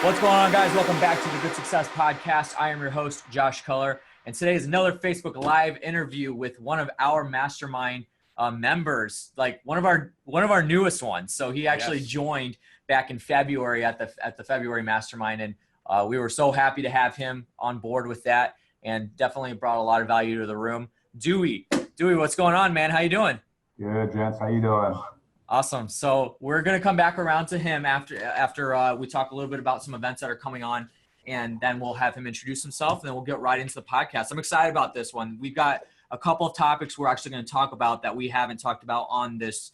What's going on, guys? Welcome back to the Good Success Podcast. I am your host, Josh Culler, and today is another Facebook Live interview with one of our mastermind members, like one of our newest ones. So he actually joined back in February at the February mastermind, and we were so happy to have him on board with that, and definitely brought a lot of value to the room. Dewey, what's going on, man? How you doing? Good, gents. How you doing? Awesome. So we're going to come back around to him after we talk a little bit about some events that are coming on, and then we'll have him introduce himself, and then we'll get right into the podcast. I'm excited about this one. We've got a couple of topics we're actually going to talk about that we haven't talked about on this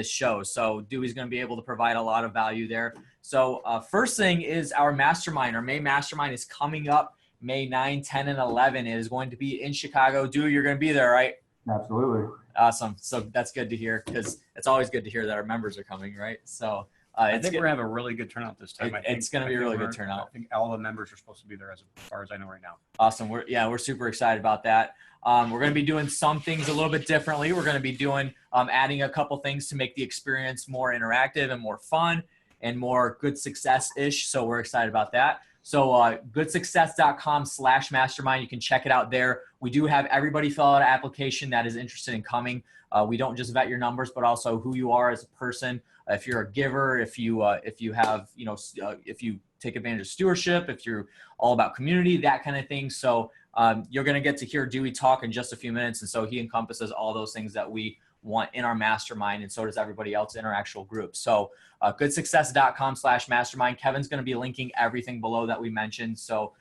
show. So Dewey's going to be able to provide a lot of value there. So first thing is our mastermind. Our May mastermind is coming up May 9, 10, and 11. It is going to be in Chicago. Dewey, you're going to be there, right? Absolutely. Awesome. So that's good to hear, because it's always good to hear that our members are coming, right? So I think we're going to have a really good turnout this time. It's going to be a really good turnout. I think all the members are supposed to be there as far as I know right now. Awesome. We're super excited about that. We're going to be doing some things a little bit differently. We're going to be doing adding a couple things to make the experience more interactive and more fun and more good success-ish. So we're excited about that. So goodsuccess.com/mastermind. You can check it out there. We do have everybody fill out an application that is interested in coming. We don't just vet your numbers, but also who you are as a person. If you're a giver, if you have, if you take advantage of stewardship, if you're all about community, that kind of thing. So you're going to get to hear Dewey talk in just a few minutes. And so he encompasses all those things that we want in our mastermind, and so does everybody else in our actual group. So goodsuccess.com/mastermind. Kevin's going to be linking everything below that we mentioned. So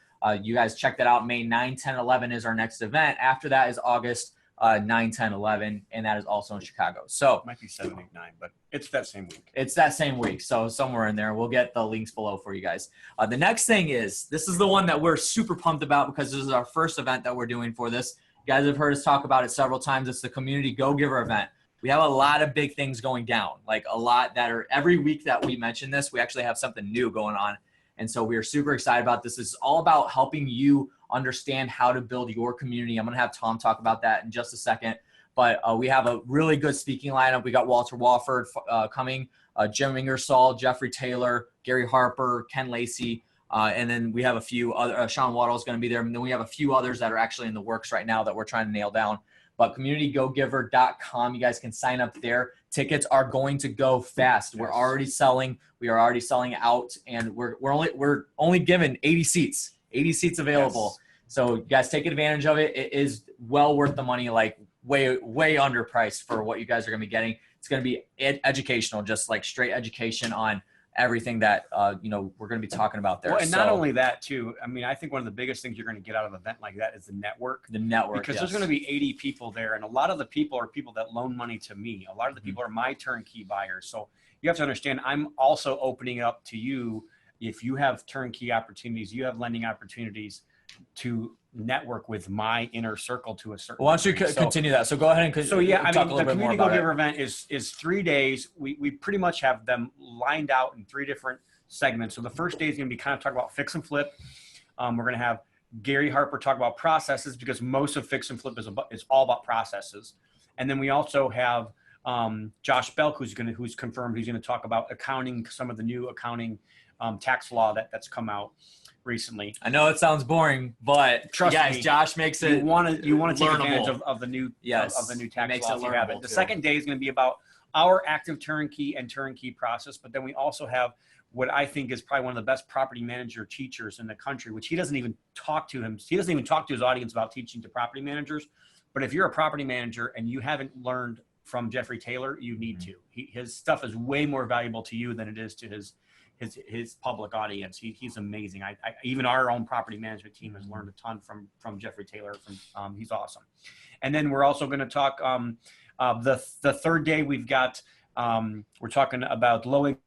you guys check that out. May 9, 10, 11 is our next event. After that is August 9, 10, 11, and that is also in Chicago. So it might be 7, 8, 9, but it's that same week. It's that same week. So somewhere in there, we'll get the links below for you guys. The next thing is, this is the one that we're super pumped about, because this is our first event that we're doing for this. You guys have heard us talk about it several times. It's the Community Go-Giver event. We have a lot of big things going down, like a lot that are every week that we mention this, we actually have something new going on. And so we are super excited about this. It's all about helping you understand how to build your community. I'm going to have Tom talk about that in just a second. But we have a really good speaking lineup. We got Walter Wofford coming, Jim Ingersoll, Jeffrey Taylor, Gary Harper, Ken Lacey. And then we have a few other, Sean Waddle is going to be there. And then we have a few others that are actually in the works right now that we're trying to nail down. But communitygogiver.com, you guys can sign up there. Tickets are going to go fast. We're already selling. We are already selling out, and we're only given 80 seats. 80 seats available. Yes. So you guys take advantage of it. It is well worth the money, like way underpriced for what you guys are going to be getting. It's going to be educational, just like straight education on everything that we're going to be talking about there. Well, and not only that too. I mean, I think one of the biggest things you're going to get out of an event like that is the network. Because there's going to be 80 people there, and a lot of the people are people that loan money to me. A lot of the people are my turnkey buyers. So you have to understand, I'm also opening up to you. If you have turnkey opportunities, you have lending opportunities, to network with my inner circle to a certain. Why don't you continue that? So go ahead and talk a little bit more about it. The Community Go-Giver event is 3 days. We pretty much have them lined out in 3 different segments. So the first day is going to be kind of talk about fix and flip. We're going to have Gary Harper talk about processes, because most of fix and flip is all about processes. And then we also have Josh Belk, who's confirmed. He's going to talk about accounting, some of the new accounting tax law that's come out recently. I know it sounds boring, but trust me, Josh makes it. You want to take advantage of the new of the new tax law. The second day is going to be about our active turnkey and turnkey process, but then we also have what I think is probably one of the best property manager teachers in the country, which he doesn't even talk to his audience about teaching to property managers. But if you're a property manager and you haven't learned from Jeffrey Taylor, you need to. His stuff is way more valuable to you than it is to his public audience. He's amazing. Even our own property management team has learned a ton from Jeffrey Taylor. He's awesome. And then we're also going to talk the third day. We've got we're talking about low income.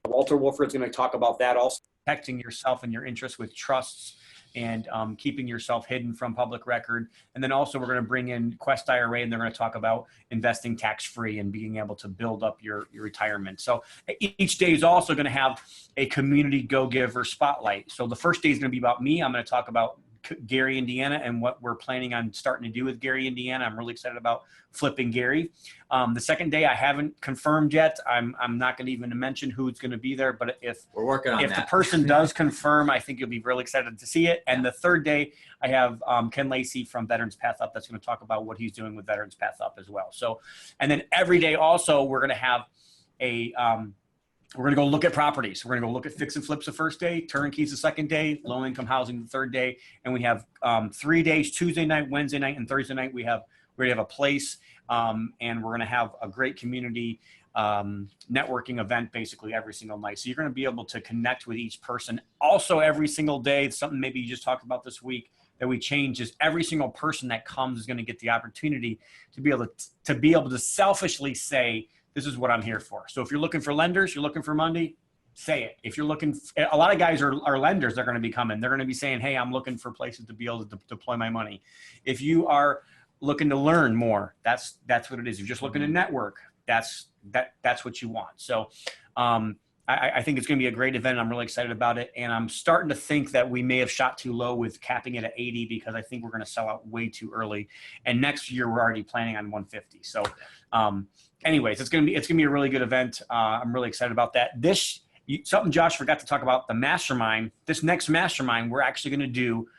Walter Wofford is going to talk about that also, protecting yourself and your interests with trusts and keeping yourself hidden from public record. And then also we're going to bring in Quest IRA, and they're going to talk about investing tax-free and being able to build up your retirement. So each day is also going to have a Community Go-Giver spotlight. So the first day is going to be about me. I'm going to talk about Gary, Indiana, and what we're planning on starting to do with Gary, Indiana. I'm really excited about flipping Gary. The second day I haven't confirmed yet. I'm not going to even mention who's going to be there, but if we're working on if that. the person does confirm, I think you'll be really excited to see it. And the third day I have Ken Lacey from Veterans Path Up that's going to talk about what he's doing with Veterans Path Up as well. So, and then every day also we're going to have a we're going to go look at properties. We're going to go look at fix and flips the first day, turnkeys the second day, low income housing the third day, and we have 3 days: Tuesday night, Wednesday night, and Thursday night. We're going to have a place, and we're going to have a great community networking event basically every single night. So you're going to be able to connect with each person. Also, every single day, something maybe you just talked about this week that we change is every single person that comes is going to get the opportunity to be able to selfishly say, this is what I'm here for. So if you're looking for lenders, you're looking for Monday, say it. If you're looking, a lot of guys are lenders. They're going to be coming. They're going to be saying, hey, I'm looking for places to be able to deploy my money. If you are looking to learn more, that's what it is. If you're just looking to network, that's what you want. So I think it's going to be a great event. I'm really excited about it. And I'm starting to think that we may have shot too low with capping it at 80 because I think we're going to sell out way too early. And next year we're already planning on 150. So anyways, it's going to be a really good event. I'm really excited about that. Something Josh forgot to talk about, the mastermind. This next mastermind, we're actually going to do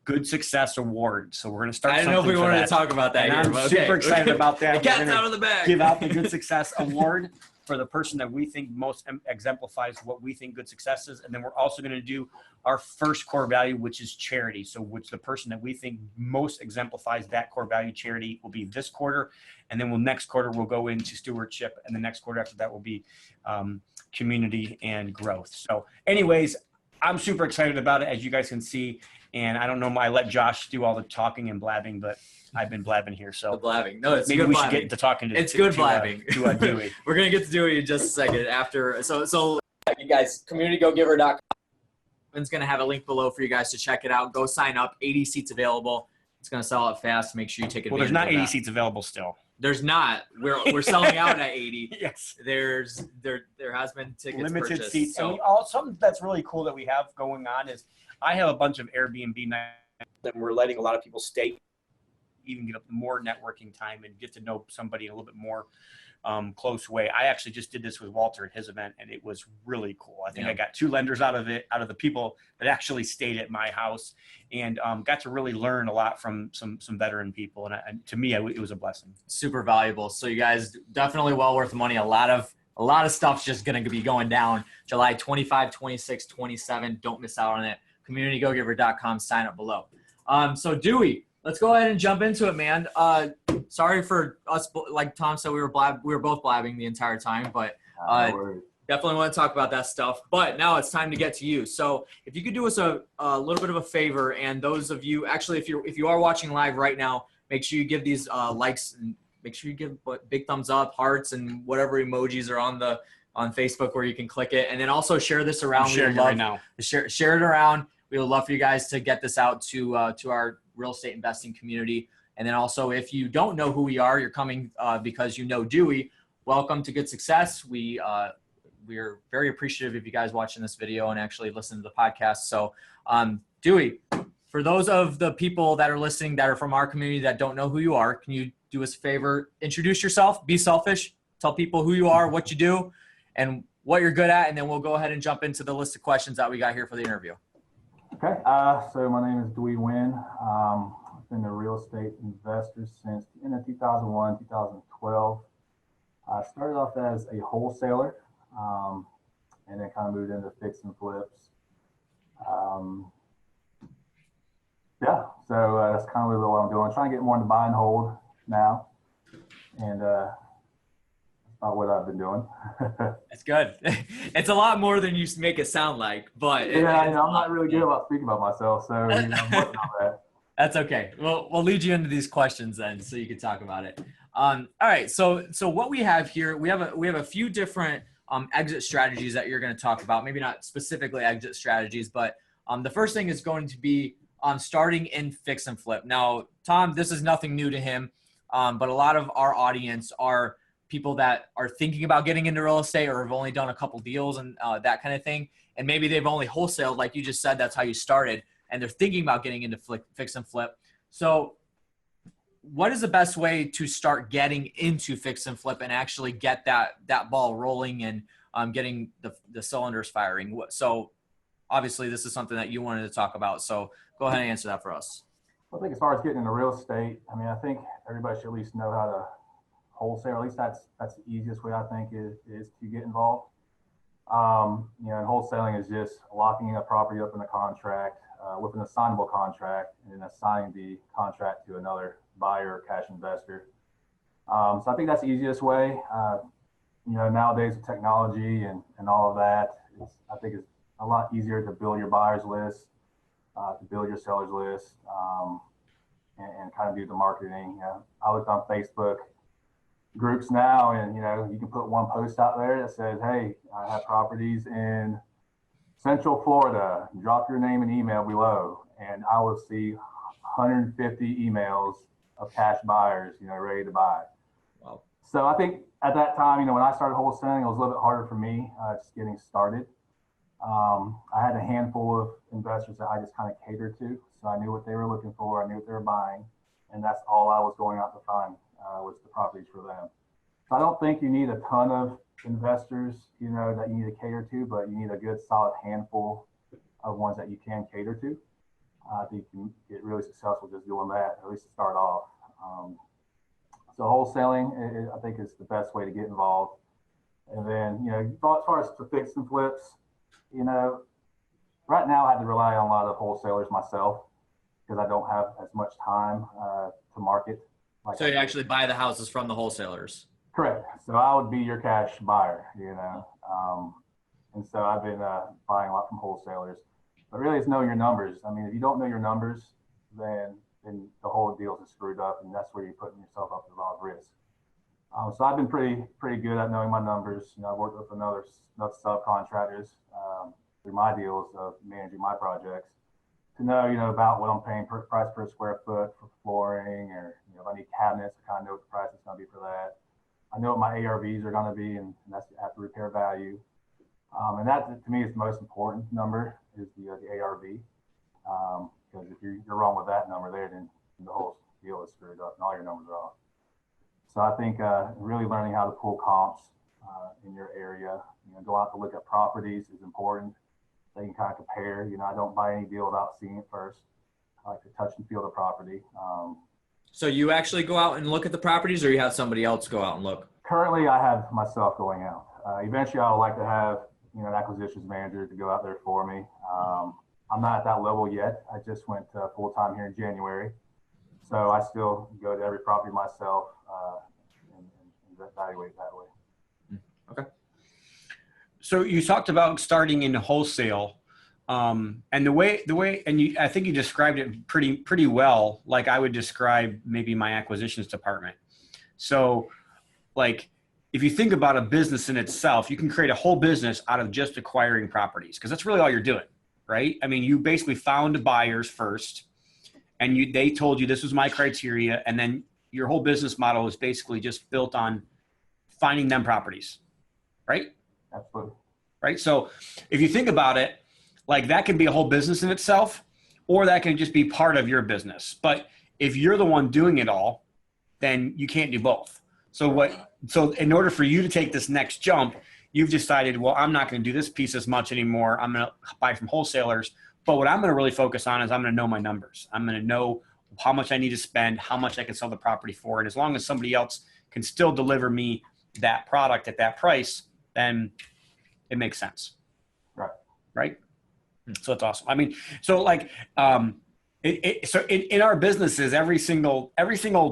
Good Success Award. So we're going to start. I didn't know if we wanted to talk about that. And I'm super excited about that. The cat's out of the bag. Give out the Good Success Award for the person that we think most exemplifies what we think good success is. And then we're also going to do our first core value, which is charity. So which the person that we think most exemplifies that core value, charity, will be this quarter. And then next quarter, we'll go into stewardship. And the next quarter after that will be community and growth. So anyways, I'm super excited about it, as you guys can see. And I don't know, I let Josh do all the talking and blabbing, but I've been blabbing here. So the blabbing. No, it's maybe good we blabbing. should get to talking It's good blabbing. To Dewey. We're going to get to Dewey in just a second after. So you guys, communitygogiver.com. It's going to have a link below for you guys to check it out. Go sign up. 80 seats available. It's going to sell out fast. Make sure you take advantage of that. Well, there's not 80 seats available still. There's not. We're selling out at 80. Yes. There has been tickets limited purchased, seats. So. And something that's really cool that we have going on is I have a bunch of Airbnb nights that we're letting a lot of people stay, even get more networking time and get to know somebody in a little bit more close way. I actually just did this with Walter at his event, and it was really cool. I think I got 2 lenders out of the people that actually stayed at my house, and got to really learn a lot from some veteran people. And to me, it was a blessing. Super valuable. So you guys, definitely well worth the money. A lot of stuff's just going to be going down July 25, 26, 27. Don't miss out on it. CommunityGoGiver.com. Sign up below. So Dewey, let's go ahead and jump into it, man. Sorry for us, like Tom said, we were both blabbing the entire time, but definitely want to talk about that stuff. But now it's time to get to you. So if you could do us a little bit of a favor, and those of you, actually, if you are watching live right now, make sure you give these likes, and make sure you give big thumbs up, hearts, and whatever emojis are on Facebook where you can click it, and then also share this around. Share it right now. Share it around. We would love for you guys to get this out to our real estate investing community. And then also, if you don't know who we are, you're coming because you know Dewey. Welcome to Good Success. We're very appreciative of you guys watching this video and actually listening to the podcast. So, Dewey, for those of the people that are listening that are from our community that don't know who you are, can you do us a favor? Introduce yourself. Be selfish. Tell people who you are, what you do, and what you're good at, and then we'll go ahead and jump into the list of questions that we got here for the interview. Okay, so my name is Nguyen. I've been a real estate investor since the end of 2001, 2012. I started off as a wholesaler, and then kind of moved into fix and flips. Yeah, so that's kind of what I'm doing. I'm trying to get more into buy and hold now, and that's not what I've been doing. That's good. It's a lot more than you make it sound like, but yeah, I'm not really good about speaking about myself, so I'm working on that. That's okay. We'll lead you into these questions then, so you can talk about it. All right. So what we have here, we have a few different exit strategies that you're going to talk about. Maybe not specifically exit strategies, but the first thing is going to be starting in fix and flip. Now, Tom, this is nothing new to him, but a lot of our audience are people that are thinking about getting into real estate or have only done a couple deals and that kind of thing. And maybe they've only wholesaled, like you just said, that's how you started. and they're thinking about getting into fix and flip. So what is the best way to start getting into fix and flip and actually get that ball rolling and getting the cylinders firing? So obviously this is something that you wanted to talk about. So go ahead and answer that for us. I think as far as getting into real estate, I mean, I think everybody should at least know how to wholesale. At least that's the easiest way I think is to get involved. You know, and wholesaling is just locking a property up in a contract with an assignable contract and then assigning the contract to another buyer or cash investor. So I think that's the easiest way. You know, nowadays with technology and all of that, I think it's a lot easier to build your buyer's list, to build your seller's list, and kind of do the marketing. You know, I looked on Facebook groups now, and you know, you can put one post out there that says, "Hey, I have properties in Central Florida. Drop your name and email below," and I will see 150 emails of cash buyers, you know, ready to buy. Wow. So I think at that time, you know, when I started wholesaling, it was a little bit harder for me, just getting started. I had a handful of investors that I just kind of catered to. So I knew what they were looking for. I knew what they were buying. And that's all I was going out to find was the properties for them. So I don't think you need a ton of investors, you know, that you need to cater to, but you need a good solid handful of ones that you can cater to. I think you can get really successful just doing that, at least to start off. So wholesaling, I think, is the best way to get involved. And then, you know, as far as the fix and flips, you know, right now I had to rely on a lot of wholesalers myself because I don't have as much time to market. So you actually buy the houses from the wholesalers? Correct. So I would be your cash buyer, you know. And so I've been buying a lot from wholesalers. But really, it's know your numbers. I mean, if you don't know your numbers, then the whole deal is screwed up, and that's where you're putting yourself up to a lot of risk. So I've been pretty good at knowing my numbers. You know, I've worked with another subcontractors through my deals of managing my projects to know, you know, about what I'm paying price per square foot for flooring, or you know, if I need cabinets, I kind of know what the price is going to be for that. I know what my ARVs are going to be, and that's after repair value. And that to me is the most important number is the ARV. Because if you're wrong with that number there, then the whole deal is screwed up and all your numbers are off. So I think really learning how to pull comps in your area, you know, go out to look at properties is important. So you can kind of compare. You know, I don't buy any deal without seeing it first. I like to touch and feel the property. So you actually go out and look at the properties, or you have somebody else go out and look? Currently, I have myself going out. Eventually, I would like to have, you know, an acquisitions manager to go out there for me. I'm not at that level yet. I just went full-time here in January. So I still go to every property myself and evaluate that way. Okay. So you talked about starting in wholesale, and the way, and I think you described it pretty well. Like I would describe maybe my acquisitions department. So like, if you think about a business in itself, you can create a whole business out of just acquiring properties, because that's really all you're doing, right? I mean, you basically found buyers first, and they told you this was my criteria, and then your whole business model is basically just built on finding them properties, right? Absolutely. Right. So if you think about it, like that can be a whole business in itself, or that can just be part of your business. But if you're the one doing it all, then you can't do both. So in order for you to take this next jump, you've decided, well, I'm not going to do this piece as much anymore. I'm going to buy from wholesalers. But what I'm going to really focus on is I'm going to know my numbers. I'm going to know how much I need to spend, how much I can sell the property for. And as long as somebody else can still deliver me that product at that price, then it makes sense. Right. Right. So it's awesome. I mean, so like, so in our businesses, every single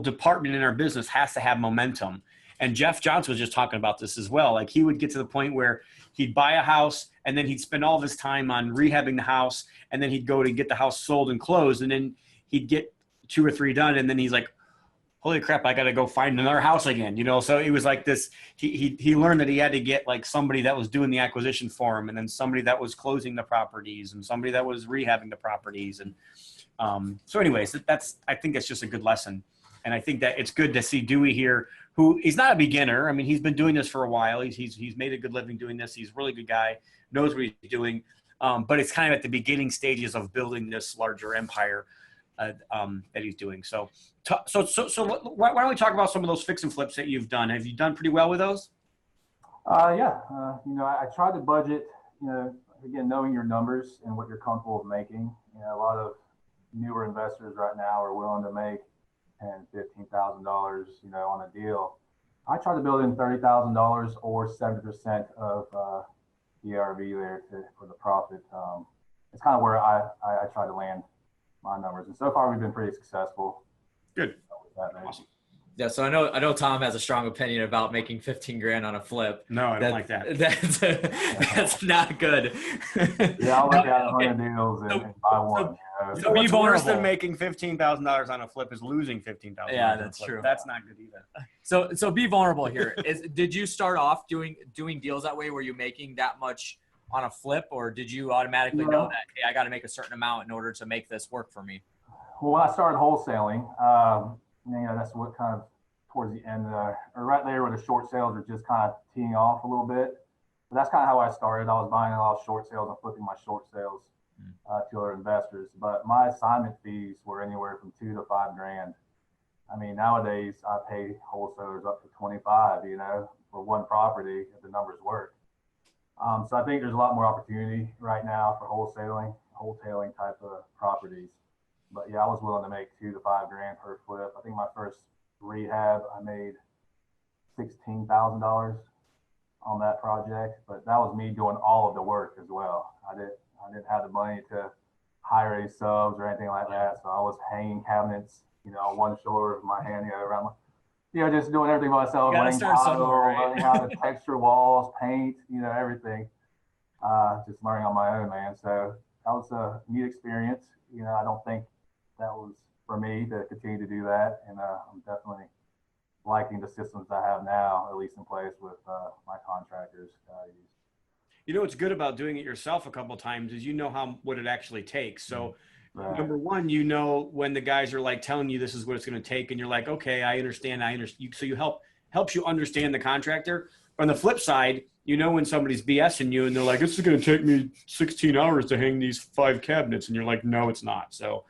department in our business has to have momentum. And Jeff Johnson was just talking about this as well. Like he would get to the point where he'd buy a house and then he'd spend all of his time on rehabbing the house, and then he'd go to get the house sold and closed, and then he'd get 2 or 3 done, and then he's like, holy crap, I got to go find another house again. You know, so it was like this, he learned that he had to get like somebody that was doing the acquisition for him, and then somebody that was closing the properties, and somebody that was rehabbing the properties. And so anyways, I think that's just a good lesson. And I think that it's good to see Dewey here, who he's not a beginner. I mean, he's been doing this for a while. He's made a good living doing this. He's a really good guy, knows what he's doing. But it's kind of at the beginning stages of building this larger empire that he's doing. So why don't we talk about some of those fix and flips that you've done? Have you done pretty well with those? Yeah. I try to budget, again, knowing your numbers and what you're comfortable with making. A lot of newer investors right now are willing to make $10,000, $15,000, on a deal. I try to build in $30,000 or 70% of the ARV there for the profit. It's kind of where I try to land my numbers, and so far we've been pretty successful. Good. With that, awesome. Yeah, so I know Tom has a strong opinion about making 15 grand on a flip. No, I don't like that. That's not good. Yeah, I'll look at 100 deals and buy one. So what's worse than making $15,000 on a flip is losing $15,000. Yeah, that's true. That's not good either. So be vulnerable here. Did you start off doing deals that way? Were you making that much on a flip, or did you automatically know that, hey, I got to make a certain amount in order to make this work for me? Well, when I started wholesaling, that's what kind of towards the end, or right there where the short sales are just kind of teeing off a little bit. But that's kind of how I started. I was buying a lot of short sales and flipping my short sales to other investors. But my assignment fees were anywhere from $2,000 to $5,000. I mean, nowadays I pay wholesalers up to 25, for one property if the numbers work. So I think there's a lot more opportunity right now for wholesaling type of properties. But yeah, I was willing to make $2,000 to $5,000 per flip. I think my first rehab, I made $16,000 on that project, but that was me doing all of the work as well. I didn't have the money to hire any subs or anything like that. So I was hanging cabinets, on one shoulder of my hand, around my, just doing everything by myself, learning how to texture walls, paint, everything. Just learning on my own, man. So that was a neat experience. I don't think that was for me to continue to do that. And I'm definitely liking the systems I have now, at least in place with my contractors that I use. What's good about doing it yourself a couple of times is what it actually takes. So Right. Number one, when the guys are like telling you this is what it's going to take, and you're like, okay, I understand. So you helps you understand the contractor. On the flip side, when somebody's BSing you and they're like, this is going to take me 16 hours to hang these 5 cabinets. And you're like, no, it's not. So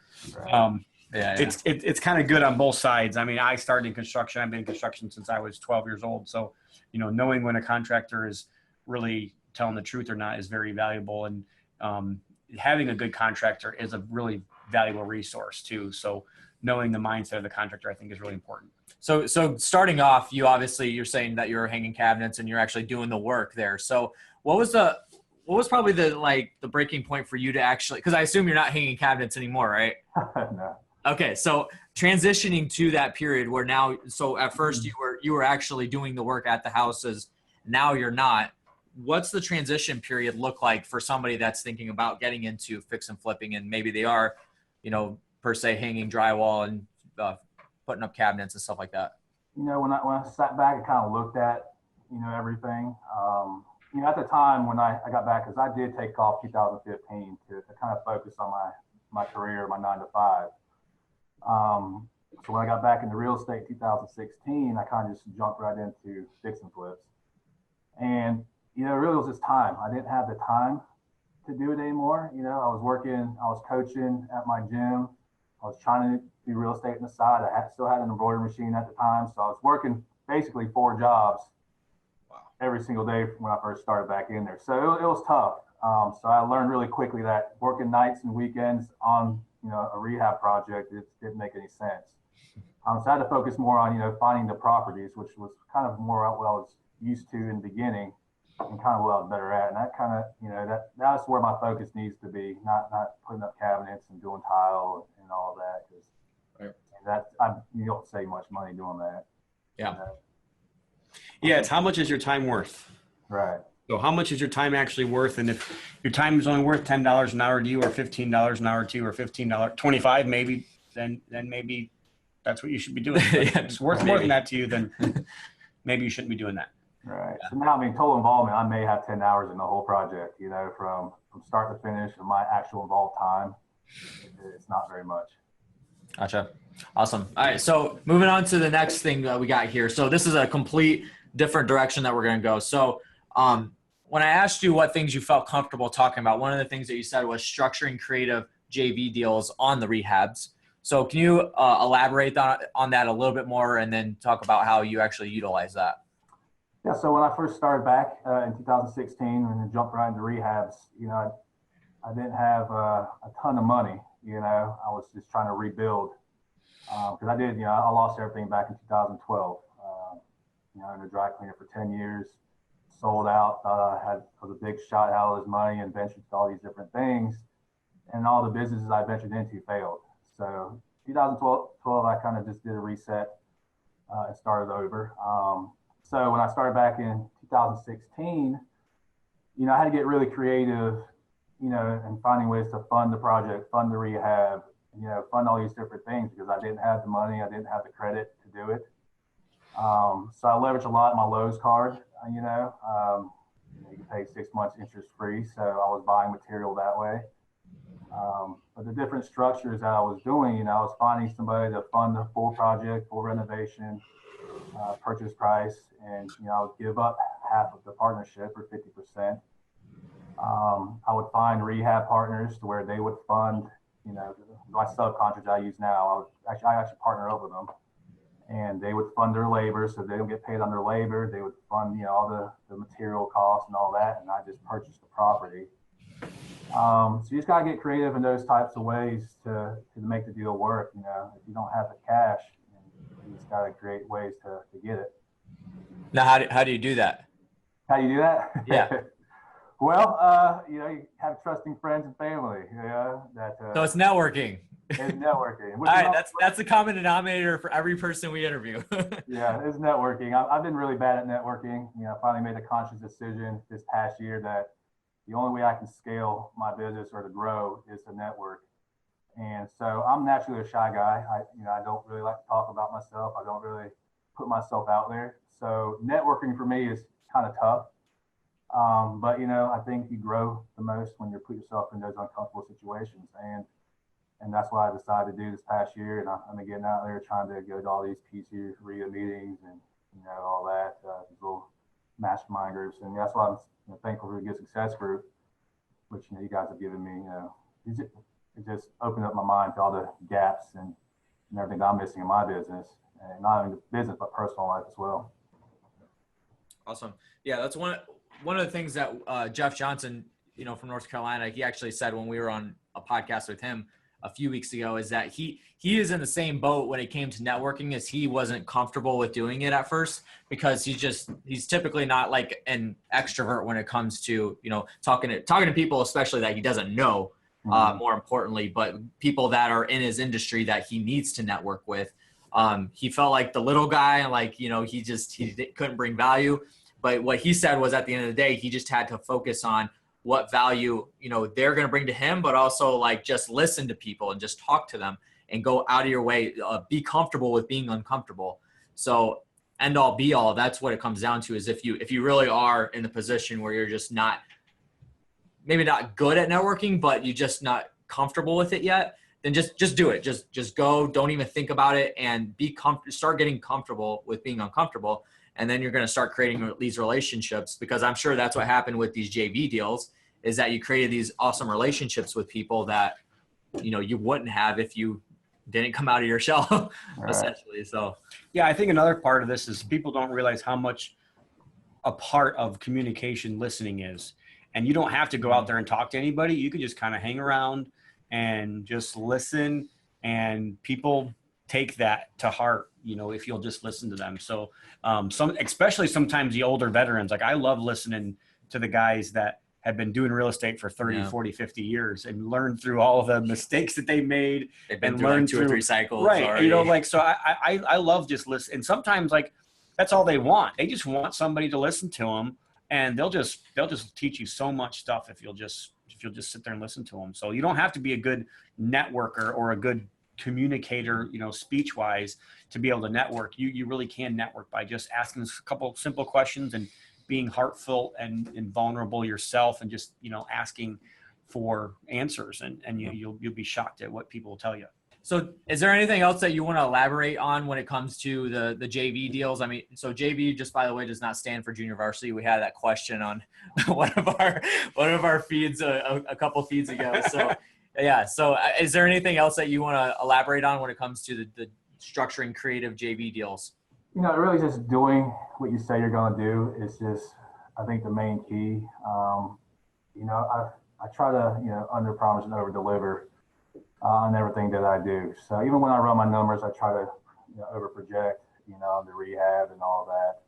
it's kind of good on both sides. I mean, I started in construction. I've been in construction since I was 12 years old. So, knowing when a contractor is really telling the truth or not is very valuable. And having a good contractor is a really valuable resource too. So knowing the mindset of the contractor, I think, is really important. So starting off, you're saying that you're hanging cabinets and you're actually doing the work there. So what was probably the breaking point for you to actually, because I assume you're not hanging cabinets anymore, right? No. Okay. So transitioning to that period where now, so at first you were actually doing the work at the houses. Now you're not. What's the transition period look like for somebody that's thinking about getting into fix and flipping, and maybe they are, per se, hanging drywall and putting up cabinets and stuff like that? When I sat back and kind of looked at, everything, at the time when I got back, because I did take off 2015 to kind of focus on my career, my 9 to 5. So when I got back into real estate in 2016, I kind of just jumped right into fix and flips. And it really was just time. I didn't have the time to do it anymore. I was working, I was coaching at my gym. I was trying to do real estate on the side. I still had an embroidery machine at the time. So I was working basically 4 jobs every single day when I first started back in there. So it was tough. So I learned really quickly that working nights and weekends on, a rehab project, it didn't make any sense. So I had to focus more on, finding the properties, which was kind of more what I was used to in the beginning, and kind of what I was better at. And that kind of, that's where my focus needs to be, not putting up cabinets and doing tile and all of that. Because you don't save much money doing that. Yeah. Yeah. It's how much is your time worth? Right. So how much is your time actually worth? And if your time is only worth $10 an hour to you, or $15 an hour to you, or $15, maybe, then maybe that's what you should be doing. If it's worth more than that to you, then maybe you shouldn't be doing that. Right. So now, total involvement, I may have 10 hours in the whole project, from start to finish, and my actual involved time, it's not very much. Gotcha. Awesome. All right. So moving on to the next thing that we got here. So this is a complete different direction that we're going to go. So When I asked you what things you felt comfortable talking about, one of the things that you said was structuring creative JV deals on the rehabs. So can you elaborate on that a little bit more and then talk about how you actually utilize that? Yeah, so when I first started back in 2016 and then jumped right into rehabs, I didn't have a ton of money. I was just trying to rebuild because I lost everything back in 2012. In a dry cleaner for 10 years, sold out, thought I was a big shot out of his money and ventured to all these different things. And all the businesses I ventured into failed. So 2012, I kind of just did a reset and started over. So when I started back in 2016, I had to get really creative, and finding ways to fund the project, fund the rehab, fund all these different things because I didn't have the money, I didn't have the credit to do it. So I leveraged a lot my Lowe's card, you can pay 6 months interest free. So I was buying material that way. But the different structures that I was doing, I was finding somebody to fund the full project, full renovation, purchase price, and I would give up half of the partnership or 50%. I would find rehab partners to where they would fund, my subcontractors I use now. I actually partner up with them, and they would fund their labor, so they don't get paid on their labor. They would fund, all the material costs and all that, and I just purchased the property. So you just got to get creative in those types of ways to make the deal work. If you don't have the cash, you just got to create ways to get it. Now, how do you do that? How do you do that? Yeah. Well, you have trusting friends and family. So it's networking. It's networking. All right, that's the common denominator for every person we interview. Yeah, it's networking. I've been really bad at networking. I finally made a conscious decision this past year that the only way I can scale my business or to grow is to network. And so I'm naturally a shy guy. I don't really like to talk about myself. I don't really put myself out there. So networking for me is kind of tough. But I think you grow the most when you put yourself in those uncomfortable situations. And that's what I decided to do this past year. And I'm getting out there trying to go to all these pizzeria meetings and all that, these little mastermind groups. And that's why I'm thankful for the Good Success group, which you guys have given me. It just opened up my mind to all the gaps and everything that I'm missing in my business, and not only the business but personal life as well. Awesome. Yeah, that's one of the things that Jeff Johnson, from North Carolina, he actually said when we were on a podcast with him a few weeks ago, is that he is in the same boat when it came to networking, as he wasn't comfortable with doing it at first because he's typically not like an extrovert when it comes to, talking to people, especially that he doesn't know, more importantly, but people that are in his industry that he needs to network with. He felt like the little guy and he couldn't bring value. But what he said was at the end of the day, he just had to focus on what value, they're going to bring to him, but also just listen to people and just talk to them and go out of your way, be comfortable with being uncomfortable. So end all be all, that's what it comes down to, is if you really are in the position where you're just maybe not good at networking, but you're just not comfortable with it yet, then just do it. Just go, don't even think about it, and start getting comfortable with being uncomfortable. And then you're going to start creating these relationships, because I'm sure that's what happened with these JV deals, is that you created these awesome relationships with people that, you wouldn't have if you didn't come out of your shell, essentially. So, yeah, I think another part of this is people don't realize how much a part of communication listening is. And you don't have to go out there and talk to anybody. You can just kind of hang around and just listen, and people take that to heart, if you'll just listen to them. So especially sometimes the older veterans, I love listening to the guys that have been doing real estate for 30, 40, 50 years and learn through all of the mistakes that they made. They've been through 2 or 3 cycles. Right. Already. So I love just listen. And sometimes that's all they want. They just want somebody to listen to them, and they'll just teach you so much stuff if you'll just sit there and listen to them. So you don't have to be a good networker or a good communicator, speech wise, to be able to network. You really can network by just asking a couple simple questions and being heartfelt and vulnerable yourself, and just, asking for answers, and you'll be shocked at what people will tell you. So is there anything else that you want to elaborate on when it comes to the JV deals? I mean, so JV, just by the way, does not stand for junior varsity. We had that question on one of our feeds a couple feeds ago. So yeah. So is there anything else that you want to elaborate on when it comes to the structuring creative JV deals? You know, really just doing what you say you're going to do is just, I think, the main key. You know, I try to, you know, under promise and over deliver on everything that I do. So even when I run my numbers, I try to, you know, over project, you know, the rehab and all that.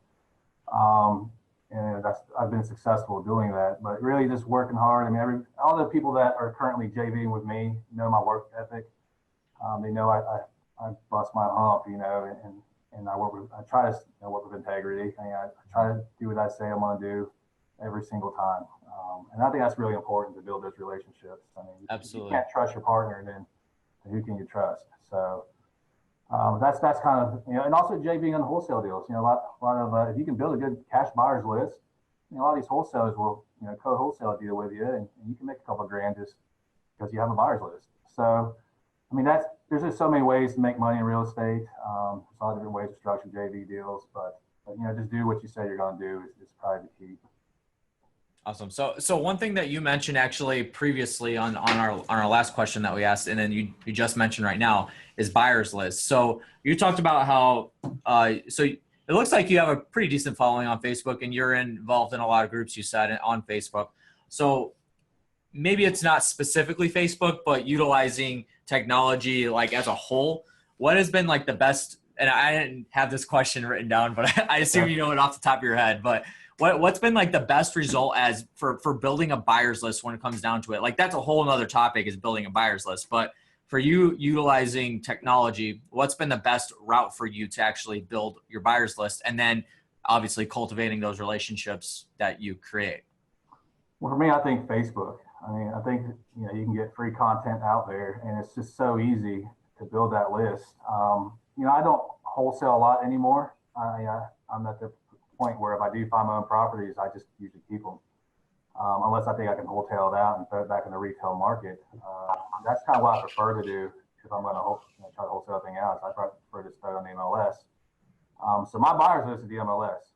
And I've been successful doing that, but really just working hard. I mean, all the people that are currently JVing with me know my work ethic. They know I bust my hump, you know, and I try to, you know, work with integrity. I try to do what I say I'm going to do every single time. And I think that's really important to build those relationships. I mean, absolutely. If you can't trust your partner, then who can you trust? So that's kind of, you know, and also JVing on the wholesale deals. You know, a lot of if you can build a good cash buyers list, you know, a lot of these wholesalers will, you know, co-wholesale deal with you, and you can make a couple of grand just because you have a buyers list. So, I mean, there's just so many ways to make money in real estate. There's a lot of different ways to structure JV deals, but you know, just do what you say you're going to do is probably the key. Awesome. So one thing that you mentioned actually previously on our last question that we asked, and then you just mentioned right now, is buyers list. So you talked about how so it looks like you have a pretty decent following on Facebook, and you're involved in a lot of groups, you said, on Facebook. So maybe it's not specifically Facebook, but utilizing technology like as a whole, what has been like the best, and I didn't have this question written down, but I assume you know it off the top of your head, but what's been like the best result as for building a buyer's list when it comes down to it? Like that's a whole nother topic, is building a buyer's list. But for you utilizing technology, what's been the best route for you to actually build your buyer's list, and then obviously cultivating those relationships that you create? Well, for me, I think Facebook. I mean, I think, you know, you can get free content out there, and it's just so easy to build that list. You know, I don't wholesale a lot anymore. I'm at the point where if I do find my own properties, I just usually keep them, unless I think I can wholesale it out and throw it back in the retail market. That's kind of what I prefer to do if I'm going to try to wholesale everything out. I prefer to start on the MLS. So my buyers list is the MLS,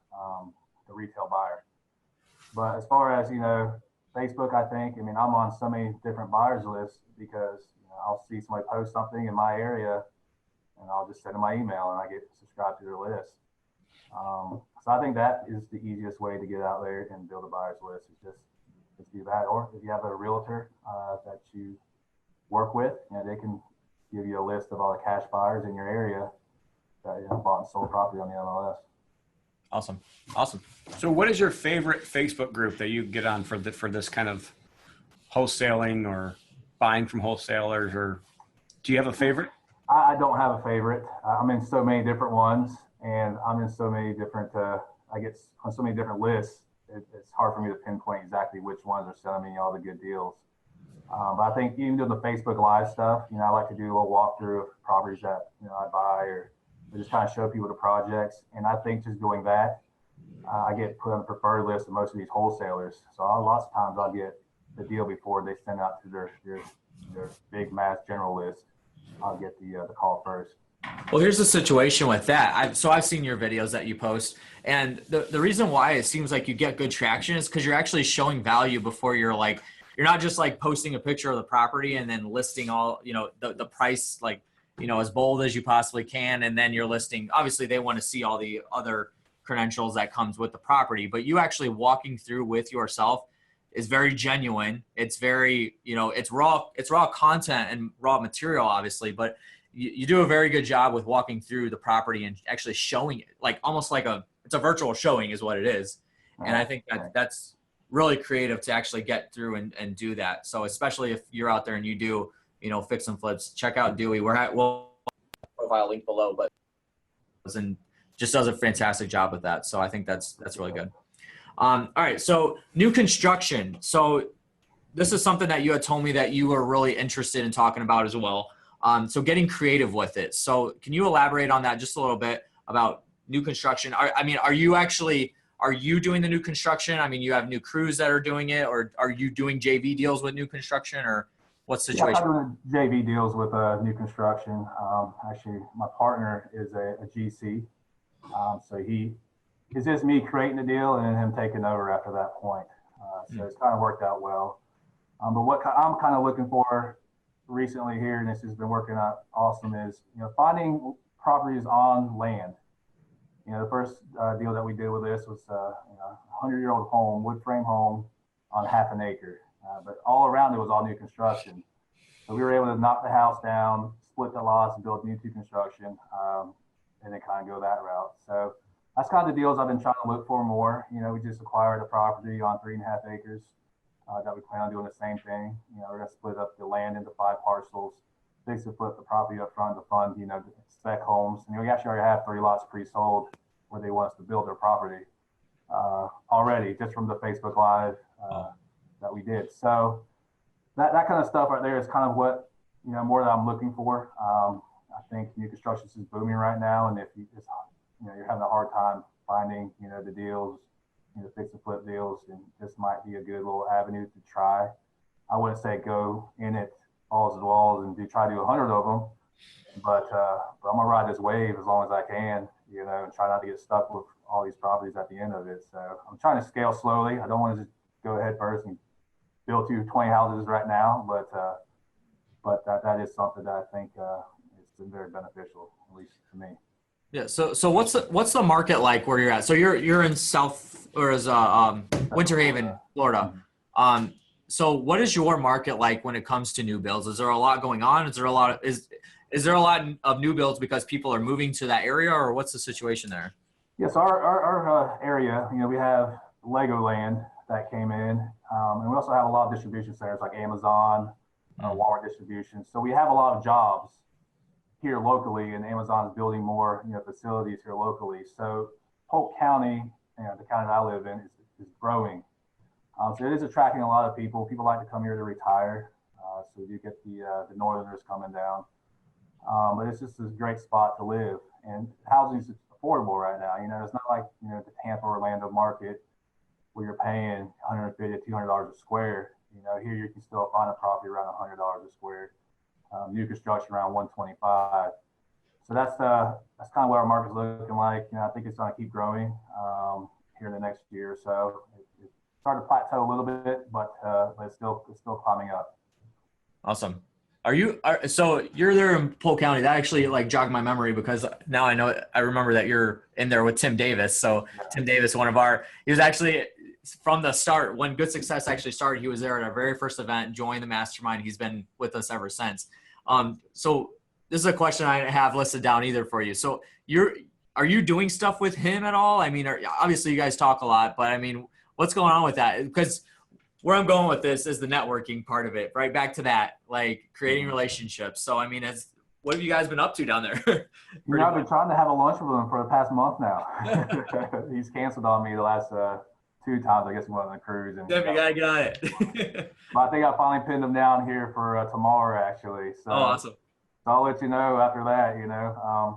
the retail buyer. But as far as, you know, Facebook, I think, I mean, I'm on so many different buyers lists because, you know, I'll see somebody post something in my area, and I'll just send them my email and I get subscribed to their list. So I think that is the easiest way to get out there and build a buyer's list, is just do that. Or if you have a realtor that you work with, you know, they can give you a list of all the cash buyers in your area that, you know, bought and sold property on the MLS. Awesome. So what is your favorite Facebook group that you get on for this kind of wholesaling or buying from wholesalers, or do you have a favorite? I don't have a favorite. I'm in so many different ones, and I'm in so many different, I get on so many different lists. It's hard for me to pinpoint exactly which ones are selling me all the good deals. But I think even doing the Facebook Live stuff, you know, I like to do a little walkthrough of properties that, you know, I buy, or just kind of show people the projects. And I think just doing that, I get put on the preferred list of most of these wholesalers. So lots of times I'll get the deal before they send out to their big mass general list. I'll get the call first. Well, here's the situation with that. I've seen your videos that you post, and the reason why it seems like you get good traction is because you're actually showing value before you're not just like posting a picture of the property and then listing all, you know, the price, like, you know, as bold as you possibly can. And then you're listing, obviously they want to see all the other credentials that comes with the property, but you actually walking through with yourself is very genuine. It's very, you know, it's raw content and raw material, obviously, but you do a very good job with walking through the property and actually showing it, like almost like it's a virtual showing is what it is. And I think that's really creative to actually get through and do that. So especially if you're out there and you do, you know, fix and flips, check out Dewey. We'll profile link below, but and just does a fantastic job with that. So I think that's really good. All right. So new construction. So this is something that you had told me that you were really interested in talking about as well. So getting creative with it. So can you elaborate on that just a little bit about new construction? Are you doing the new construction? I mean, you have new crews that are doing it, or are you doing JV deals with new construction, or What's the Yeah, situation? I'm doing JV deals with new construction. Actually, my partner is a GC. So it's just me creating the deal and him taking over after that point. So it's kind of worked out well. But what I'm kind of looking for recently here, and this has been working out awesome, is finding properties on land. The first deal that we did with this was a 100-year-old home, wood frame home on half an acre, but all around it was all new construction. So we were able to knock the house down, split the lots, and build new construction, and then kind of go that route. So that's kind of the deals I've been trying to look for more. We just acquired a property on 3.5 acres that we plan on doing the same thing. We're going to split up the land into 5 parcels, fix and flip the property up front to fund, spec homes. And we actually already have 3 lots pre-sold where they want us to build their property already, just from the Facebook Live that we did. So that kind of stuff right there is kind of what, more that I'm looking for. I think new construction is booming right now. And if you're having a hard time finding, the deals, fix and flip deals, and this might be a good little avenue to try. I wouldn't say go in it balls to walls and try to do 100 of them, but I'm gonna ride this wave as long as I can, and try not to get stuck with all these properties at the end of it. So I'm trying to scale slowly. I don't want to just go ahead first and build 20 houses right now, but that is something that I think it's been very beneficial, at least to me. Yeah. So what's the market like where you're at? So you're in Winter Haven, Florida. So what is your market like when it comes to new builds? Is there a lot going on? Is there a lot of new builds because people are moving to that area, or what's the situation there? Yes, our area, we have Legoland that came in, and we also have a lot of distribution centers like Amazon, Walmart distribution. So we have a lot of jobs here locally, and Amazon's building more facilities here locally. So Polk County, the county that I live in, is growing. So it is attracting a lot of people. People like to come here to retire. So you get the Northerners coming down. But it's just a great spot to live, and housing is affordable right now. It's not like the Tampa, Orlando market where you're paying $150 to $200 a square. Here you can still find a property around $100 a square. New construction around $125. So that's kind of what our market's looking like. I think it's going to keep growing here in the next year or so. It's started to plateau a little bit, but it's still climbing up. Awesome. So you're there in Polk County. That actually jogged my memory, because now I remember that you're in there with Tim Davis. So Tim Davis, he was actually from the start when Good Success actually started. He was there at our very first event, joined the mastermind. He's been with us ever since. So this is a question I have listed down either for you. So are you doing stuff with him at all? I mean, obviously you guys talk a lot, but I mean, what's going on with that? Because where I'm going with this is the networking part of it, right? Back to that, creating relationships. So, I mean, what have you guys been up to down there? I've been trying to have a lunch with him for the past month now. He's canceled on me the last 2 times. I guess he went on a cruise. And you gotta get on it. But I think I finally pinned him down here for tomorrow, actually. So, awesome. So I'll let you know after that.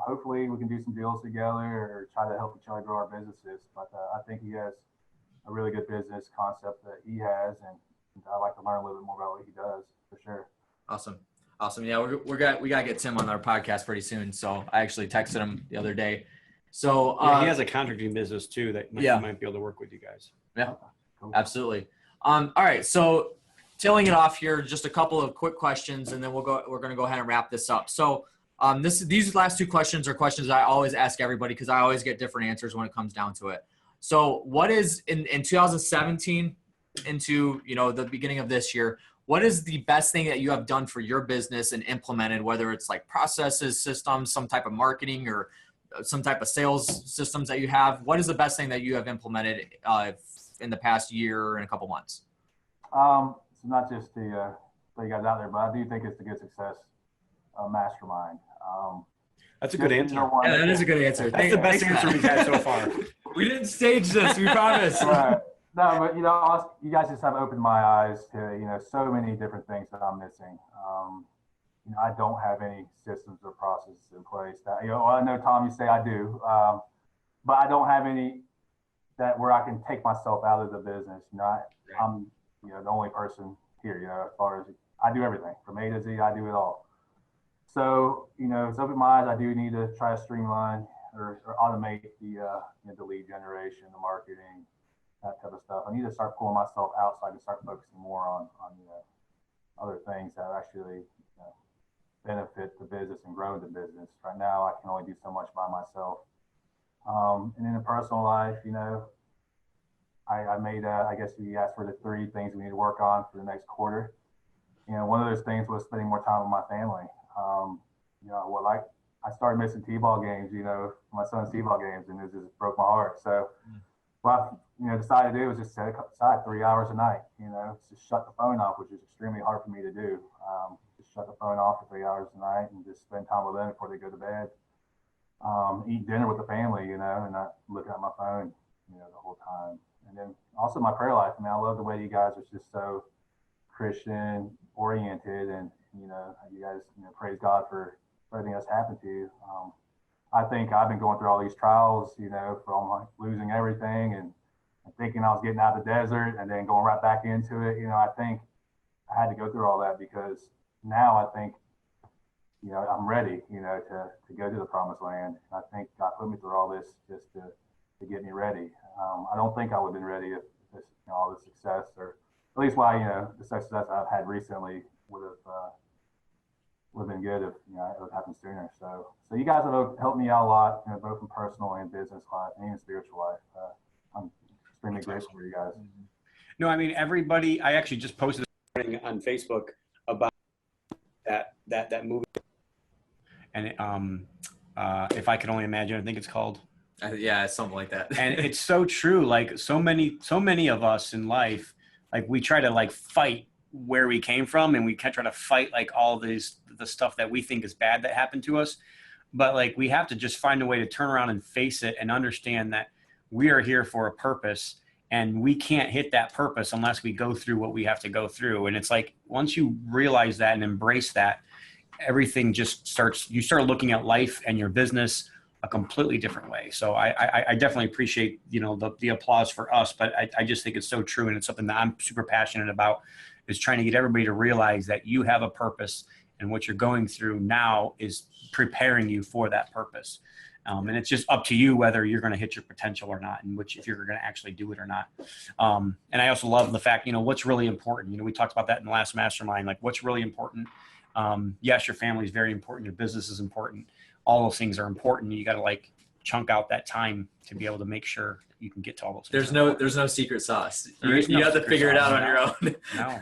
Hopefully we can do some deals together or try to help each other grow our businesses. But I think he has a really good business concept that he has, and I'd like to learn a little bit more about what he does, for sure. Awesome. Yeah, we got to get Tim on our podcast pretty soon. So I actually texted him the other day. So he has a contracting business too that he might be able to work with you guys. Yeah, cool. Absolutely. All right. So tailing it off here, just a couple of quick questions, and then we're going to go ahead and wrap this up. So these last 2 questions are questions I always ask everybody, because I always get different answers when it comes down to it. So what is in 2017 into the beginning of this year, what is the best thing that you have done for your business and implemented, whether it's processes, systems, some type of marketing, or some type of sales systems that you have? What is the best thing that you have implemented in the past year and a couple months? It's not just to throw you guys out there, but I do think it's the Good Success Mastermind. That's a good answer. Yeah, that is a good answer. That's the best answer we've had so far. We didn't stage this, we promise. Right. No, but you guys just have opened my eyes to so many different things that I'm missing. I don't have any systems or processes in place. That I know, Tom, you say I do, but I don't have any that where I can take myself out of the business. I'm the only person here. As far as I do everything from A to Z. I do it all. So, you know, it's opened my eyes. I do need to try to streamline or automate the lead generation, the marketing, that type of stuff. I need to start pulling myself out so I can start focusing more on other things that actually benefit the business and grow the business. Right now, I can only do so much by myself. And in a personal life, I made, I guess you asked for the 3 things we need to work on for the next quarter. One of those things was spending more time with my family. I started missing T-ball games, my son's T-ball games, and it just broke my heart. So what I decided to do was just set aside 3 hours a night, just shut the phone off, which is extremely hard for me to do. Just shut the phone off for 3 hours a night and just spend time with them before they go to bed. Eat dinner with the family, and not looking at my phone, the whole time. And then also my prayer life. I mean, I love the way you guys are just so Christian oriented, and you guys praise God for everything that's happened to you. I think I've been going through all these trials, from losing everything and thinking I was getting out of the desert and then going right back into it. I think I had to go through all that because now I think I'm ready, to go to the promised land. I think God put me through all this just to get me ready. I don't think I would have been ready if this, all the success, or at least why, the success I've had recently would have been good if, it would happen sooner. So you guys have helped me out a lot, both in personal and business life and even spiritual life. I'm extremely grateful for you guys. No, I mean, everybody, I actually just posted something on Facebook about that movie. And If I Could Only Imagine, I think it's called. Yeah, something like that. And it's so true. Like so many of us in life, like we try to like fight where we came from, and we can try to fight like all the stuff that we think is bad that happened to us. But like we have to just find a way to turn around and face it and understand that we are here for a purpose, and we can't hit that purpose unless we go through what we have to go through. And it's like once you realize that and embrace that, everything just you start looking at life and your business a completely different way. So I definitely appreciate, the applause for us, but I just think it's so true. And it's something that I'm super passionate about, is trying to get everybody to realize that you have a purpose, and what you're going through now is preparing you for that purpose. And it's just up to you whether you're going to hit your potential or not, and if you're going to actually do it or not. And I also love the fact, what's really important. We talked about that in the last mastermind, like what's really important. Yes, your family is very important. Your business is important. All those things are important. You got to like chunk out that time to be able to make sure you can get to all those things. There's no secret sauce. You have to figure it out on your own. No.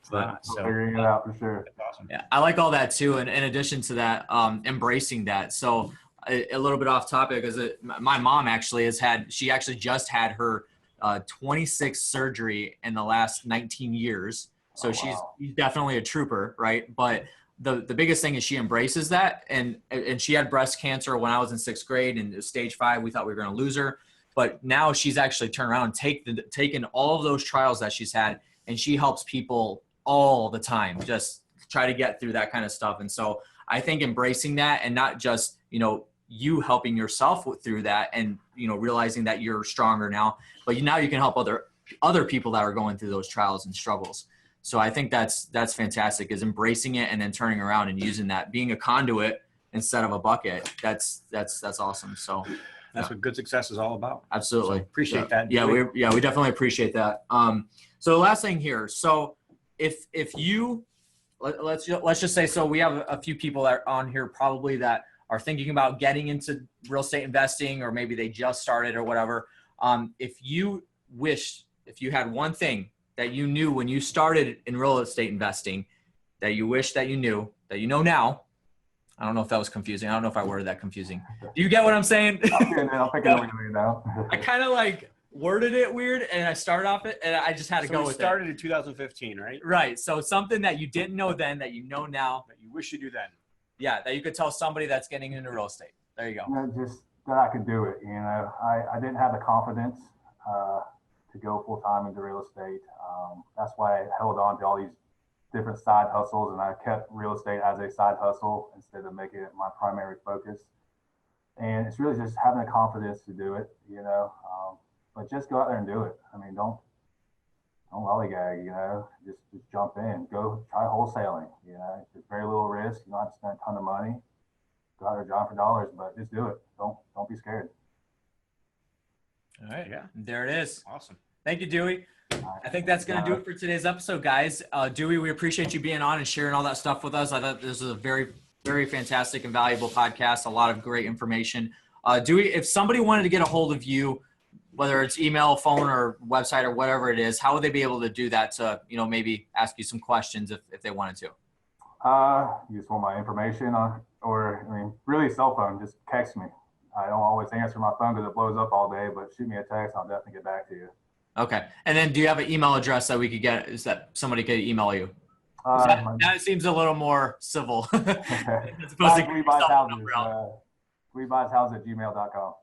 So figuring it out for sure. Awesome. Yeah, I like all that too. And in addition to that, embracing that. So a little bit off topic, is my mom actually she just had her 26th surgery in the last 19 years. So she's definitely a trooper, right? But the biggest thing is she embraces that. And she had breast cancer when I was in 6th grade, and stage 5, we thought we were going to lose her. But now she's actually turned around and taken all of those trials that she's had, and she helps people all the time, just try to get through that kind of stuff. And so I think embracing that, and not just, you helping yourself through that, and, realizing that you're stronger now, but now you can help other people that are going through those trials and struggles. So I think that's fantastic, is embracing it and then turning around and using that, being a conduit instead of a bucket. That's awesome. So that's what good success is all about. Absolutely. So appreciate that. Yeah, we definitely appreciate that. So the last thing here. So if you, let's just say, so we have a few people that are on here probably that are thinking about getting into real estate investing, or maybe they just started or whatever. If you had one thing that you knew when you started in real estate investing, that you wish that you knew, that you know now. I don't know if that was confusing. I don't know if I worded that confusing. Do you get what I'm saying? I'll pick it up now. I kind of like worded it weird, and I started off it, and I just had to go with it. Started in 2015, right? Right. So something that you didn't know then that you know now. That you wish you knew then. Yeah, that you could tell somebody that's getting into real estate. There you go. Just that I could do it. I didn't have the confidence to go full time into real estate. That's why I held on to all these different side hustles, and I kept real estate as a side hustle instead of making it my primary focus. And it's really just having the confidence to do it, but just go out there and do it. I mean, don't lollygag, just jump in, go try wholesaling. There's very little risk. You don't have to spend a ton of money. Go out there, John, for dollars, but just do it. Don't be scared. All right. Yeah. There it is. Awesome. Thank you, Dewey. I think that's going to do it for today's episode, guys. Dewey, we appreciate you being on and sharing all that stuff with us. I thought this was a very, very fantastic and valuable podcast. A lot of great information. Dewey, if somebody wanted to get a hold of you, whether it's email, phone, or website, or whatever it is, how would they be able to do that to, maybe ask you some questions if they wanted to? You just want my information really cell phone, just text me. I don't always answer my phone because it blows up all day, but shoot me a text. I'll definitely get back to you. Okay. And then do you have an email address that we could get, is that somebody could email you? That seems a little more civil. As opposed to WeBuysHouses@gmail.com.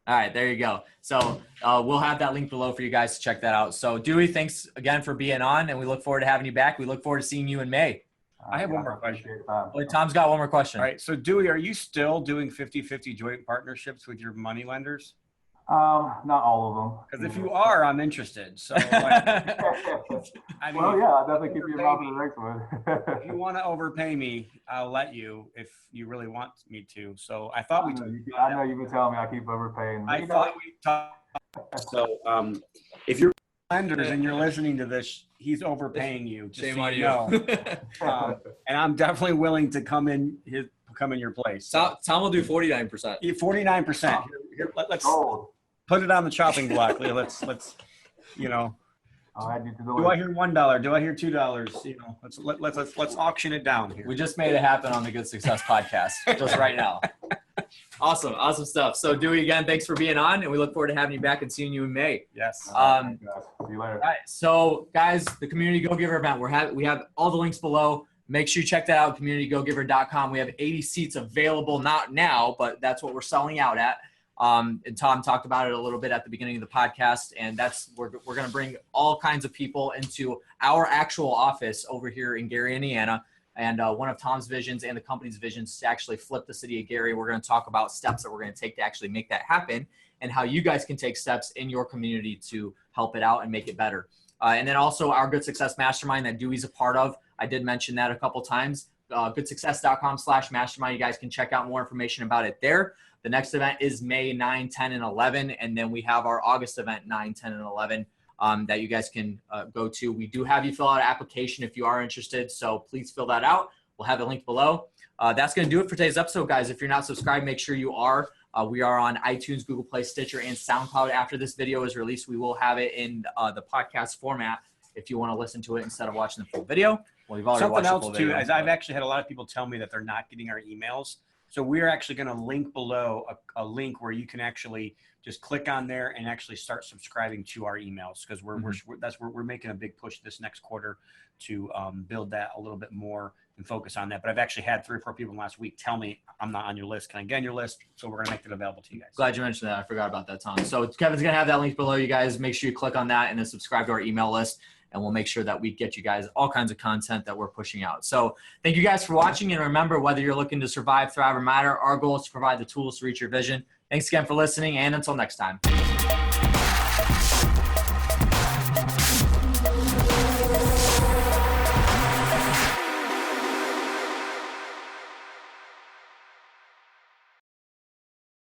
All right, there you go. So we'll have that link below for you guys to check that out. So Dewey, thanks again for being on, and we look forward to having you back. We look forward to seeing you in May. I have one more question. Tom's got one more question. All right. So Dewey, are you still doing 50-50 joint partnerships with your money lenders? Not all of them. Because if you are, I'm interested. So, I definitely keep you involved in the next one. If you want to overpay me, I'll let you if you really want me to. So I thought I know you've been telling me I keep overpaying. I thought we talked. So if you're lenders and you're listening to this, he's overpaying you. Just so you know. And I'm definitely willing to come in your place. Tom will do 49%. 49%. Here, let's put it on the chopping block. Let's do I hear $1? Do I hear $2? Let's auction it down here. We just made it happen on the Good Success podcast just right now. Awesome stuff. So Dewey, again, thanks for being on, and we look forward to having you back and seeing you in May. Yes. See you later. All right. So guys, the Community Go Giver event, we have all the links below. Make sure you check that out, communitygogiver.com. We have 80 seats available, not now, but that's what we're selling out at. And Tom talked about it a little bit at the beginning of the podcast, and we're going to bring all kinds of people into our actual office over here in Gary, Indiana. And one of Tom's visions and the company's visions is to actually flip the city of Gary. We're going to talk about steps that we're going to take to actually make that happen, and how you guys can take steps in your community to help it out and make it better. And then also our Good Success Mastermind that Dewey's a part of. I did mention that a couple times. goodsuccess.com/mastermind. You guys can check out more information about it there. The next event is May 9, 10, and 11. And then we have our August event, 9, 10, and 11, that you guys can go to. We do have you fill out an application if you are interested. So please fill that out. We'll have it linked below. That's going to do it for today's episode, guys. If you're not subscribed, make sure you are. We are on iTunes, Google Play, Stitcher, and SoundCloud. After this video is released, we will have it in the podcast format if you want to listen to it instead of watching the full video. Well, you've already watched the full video. Something else, too, is I've actually had a lot of people tell me that they're not getting our emails. So we're actually going to link below a link where you can actually just click on there and actually start subscribing to our emails, because we're making a big push this next quarter to build that a little bit more and focus on that. But I've actually had 3 or 4 people last week tell me I'm not on your list. Can I get on your list? So we're going to make it available to you guys. Glad you mentioned that. I forgot about that, Tom. So Kevin's going to have that link below, you guys. Make sure you click on that and then subscribe to our email list, and we'll make sure that we get you guys all kinds of content that we're pushing out. So thank you guys for watching. And remember, whether you're looking to survive, thrive, or matter, our goal is to provide the tools to reach your vision. Thanks again for listening, and until next time.